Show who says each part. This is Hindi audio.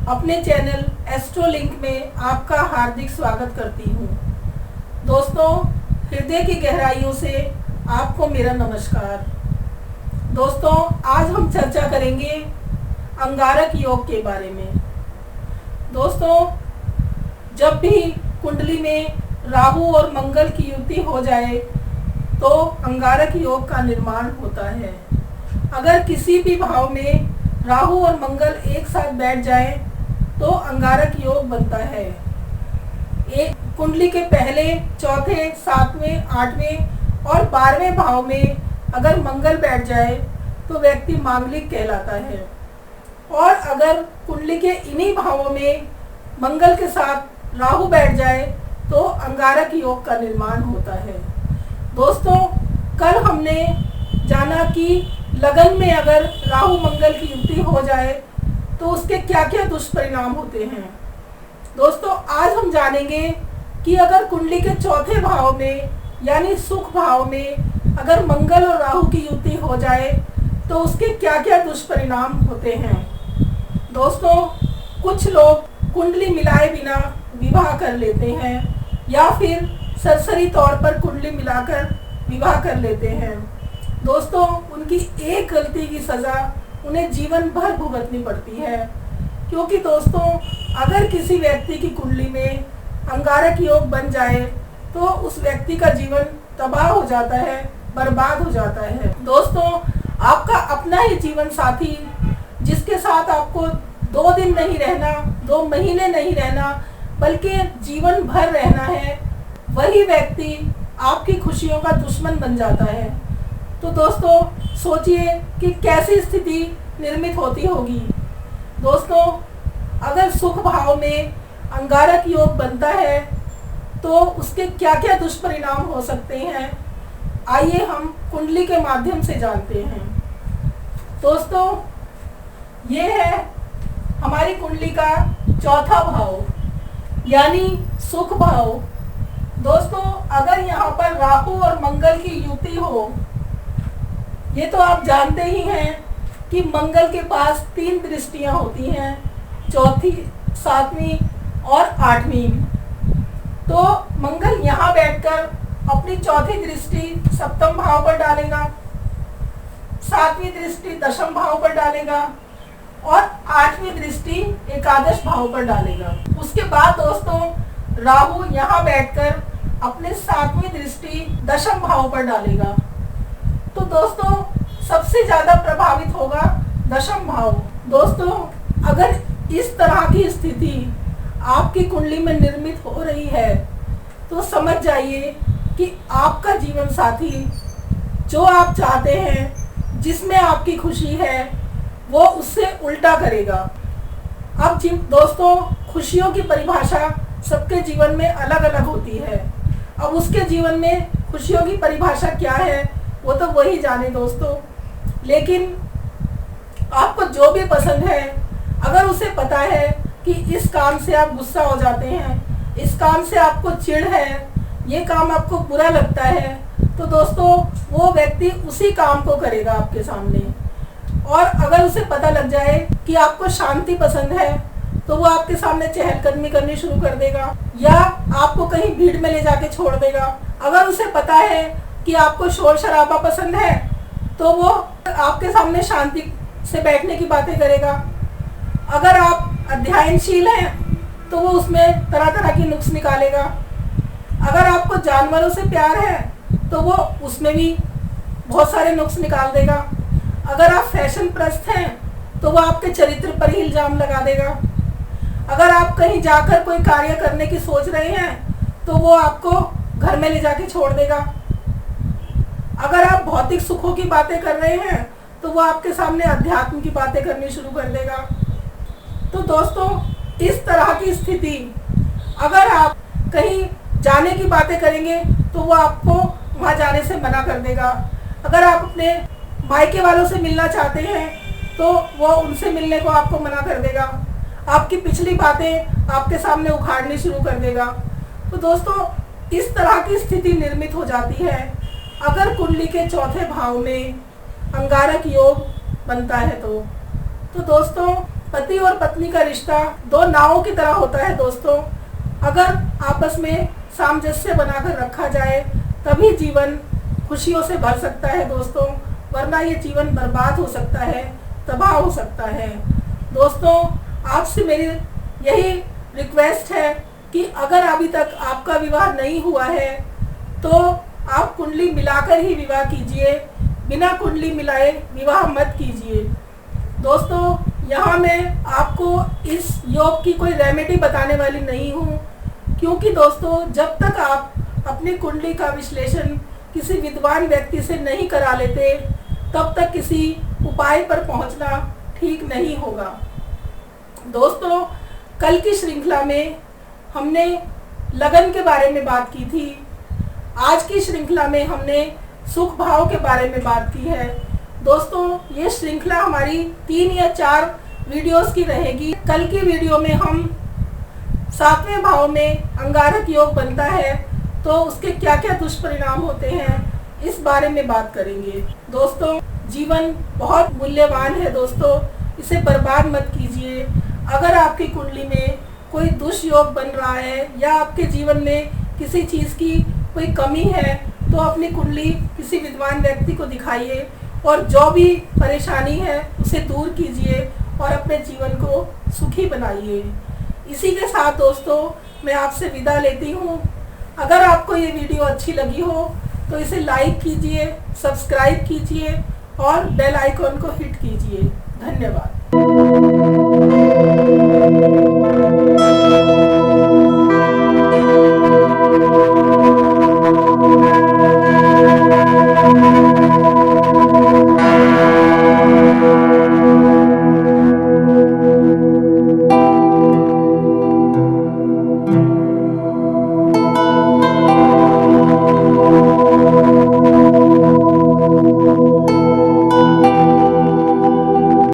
Speaker 1: अपने चैनल एस्ट्रोलिंक में आपका हार्दिक स्वागत करती हूँ। दोस्तों, हृदय की गहराइयों से आपको मेरा नमस्कार। दोस्तों, आज हम चर्चा करेंगे अंगारक योग के बारे में। दोस्तों, जब भी कुंडली में राहु और मंगल की युति हो जाए तो अंगारक योग का निर्माण होता है। अगर किसी भी भाव में राहु और मंगल एक साथ बैठ जाए तो अंगारक योग बनता है। एक कुंडली के पहले, चौथे, सातवें, आठवें और 12वें भाव में अगर मंगल बैठ जाए तो व्यक्ति मांगलिक कहलाता है। और अगर कुंडली के इन्हीं भावों में मंगल के साथ राहु बैठ जाए तो अंगारक योग का निर्माण होता है। दोस्तों, कल हमने जाना कि लगन में अगर राहु मंगल की युति हो जाए तो उसके क्या क्या दुष्परिणाम होते हैं। दोस्तों, आज हम जानेंगे कि अगर कुंडली के चौथे भाव में यानी सुख भाव में अगर मंगल और राहु की युति हो जाए तो उसके क्या क्या दुष्परिणाम होते हैं। दोस्तों, कुछ लोग कुंडली मिलाए बिना विवाह कर लेते हैं या फिर सरसरी तौर पर कुंडली मिलाकर विवाह कर लेते हैं। दोस्तों, उनकी एक गलती की सज़ा उन्हें जीवन भर भुगतनी पड़ती है, क्योंकि दोस्तों अगर किसी व्यक्ति की कुंडली में अंगारक योग बन जाए तो उस व्यक्ति का जीवन तबाह हो जाता है, बर्बाद हो जाता है। दोस्तों, आपका अपना ही जीवन साथी जिसके साथ आपको 2 दिन नहीं रहना, 2 महीने नहीं रहना, बल्कि जीवन भर रहना है, वही व्यक्ति आपकी खुशियों का दुश्मन बन जाता है। तो दोस्तों, सोचिए कि कैसी स्थिति निर्मित होती होगी। दोस्तों, अगर सुख भाव में अंगारक योग बनता है तो उसके क्या क्या दुष्परिणाम हो सकते हैं, आइए हम कुंडली के माध्यम से जानते हैं। दोस्तों, ये है हमारी कुंडली का चौथा भाव यानी सुख भाव। दोस्तों, अगर यहाँ पर राहु और मंगल की युति हो, ये तो आप जानते ही हैं कि मंगल के पास 3 दृष्टियां होती हैं, चौथी, 7वीं और 8वीं। तो मंगल यहाँ बैठकर अपनी चौथी दृष्टि 7वें भाव पर डालेगा, 7वीं दृष्टि 10वें भाव पर डालेगा और 8वीं दृष्टि एकादश भाव पर डालेगा। उसके बाद दोस्तों राहु यहाँ बैठकर अपने 7वीं दृष्टि 10वें भाव पर डालेगा। तो दोस्तों सबसे ज्यादा प्रभावित होगा 10वां भाव। दोस्तों, अगर इस तरह की स्थिति आपकी कुंडली में निर्मित हो रही है तो समझ जाइए कि आपका जीवन साथी जो आप चाहते हैं, जिसमें आपकी खुशी है, वो उससे उल्टा करेगा। अब दोस्तों, खुशियों की परिभाषा सबके जीवन में अलग अलग होती है। अब उसके जीवन में खुशियों की परिभाषा क्या है वो तो वही जाने दोस्तों। लेकिन आपको जो भी पसंद है, अगर उसे पता है कि इस काम से आप गुस्सा हो जाते हैं, इस काम से आपको चिढ़ है, ये काम आपको बुरा लगता है, तो दोस्तों वो व्यक्ति उसी काम को करेगा आपके सामने। और अगर उसे पता लग जाए कि आपको शांति पसंद है तो वो आपके सामने चहलकदमी करनी शुरू कर देगा या आपको कहीं भीड़ में ले जाके छोड़ देगा। अगर उसे पता है कि आपको शोर शराबा पसंद है तो वो आपके सामने शांति से बैठने की बातें करेगा। अगर आप अध्ययनशील हैं तो वो उसमें तरह तरह की नुक्स निकालेगा। अगर आपको जानवरों से प्यार है तो वो उसमें भी बहुत सारे नुक्स निकाल देगा। अगर आप फैशन प्रस्त हैं तो वो आपके चरित्र पर ही इल्जाम लगा देगा। अगर आप कहीं जाकर कोई कार्य करने की सोच रहे हैं तो वो आपको घर में ले जाके छोड़ देगा। अगर आप भौतिक सुखों की बातें कर रहे हैं तो वो आपके सामने अध्यात्म की बातें करनी शुरू कर देगा। तो दोस्तों, इस तरह की स्थिति अगर आप कहीं जाने की बातें करेंगे तो वो आपको वहाँ जाने से मना कर देगा। अगर आप अपने मायके वालों से मिलना चाहते हैं तो वो उनसे मिलने को आपको मना कर देगा। आपकी पिछली बातें आपके सामने उखाड़नी शुरू कर देगा। तो दोस्तों, इस तरह की स्थिति निर्मित हो जाती है अगर कुंडली के चौथे भाव में अंगारक योग बनता है तो दोस्तों पति और पत्नी का रिश्ता दो नावों की तरह होता है दोस्तों। अगर आपस में सामंजस्य बनाकर रखा जाए तभी जीवन खुशियों से भर सकता है दोस्तों, वरना ये जीवन बर्बाद हो सकता है, तबाह हो सकता है। दोस्तों, आपसे मेरी यही रिक्वेस्ट है कि अगर अभी तक आपका विवाह नहीं हुआ है तो आप कुंडली मिलाकर ही विवाह कीजिए, बिना कुंडली मिलाए विवाह मत कीजिए। दोस्तों, यहाँ मैं आपको इस योग की कोई रेमेडी बताने वाली नहीं हूँ, क्योंकि दोस्तों जब तक आप अपनी कुंडली का विश्लेषण किसी विद्वान व्यक्ति से नहीं करा लेते तब तक किसी उपाय पर पहुँचना ठीक नहीं होगा। दोस्तों, कल की श्रृंखला में हमने लगन के बारे में बात की थी। आज की श्रृंखला में हमने सुख भाव के बारे में बात की है। दोस्तों, ये श्रृंखला हमारी 3 या 4 वीडियोस की रहेगी। कल की वीडियो में हम 7वें भाव में अंगारक योग बनता है तो उसके क्या क्या दुष्परिणाम होते हैं, इस बारे में बात करेंगे। दोस्तों, जीवन बहुत मूल्यवान है दोस्तों, इसे बर्बाद मत कीजिए। अगर आपकी कुंडली में कोई दुष्योग बन रहा है या आपके जीवन में किसी चीज़ की कोई कमी है तो अपनी कुंडली किसी विद्वान व्यक्ति को दिखाइए और जो भी परेशानी है उसे दूर कीजिए और अपने जीवन को सुखी बनाइए। इसी के साथ दोस्तों मैं आपसे विदा लेती हूँ। अगर आपको ये वीडियो अच्छी लगी हो तो इसे लाइक कीजिए, सब्सक्राइब कीजिए और बेल आइकॉन को हिट कीजिए। धन्यवाद।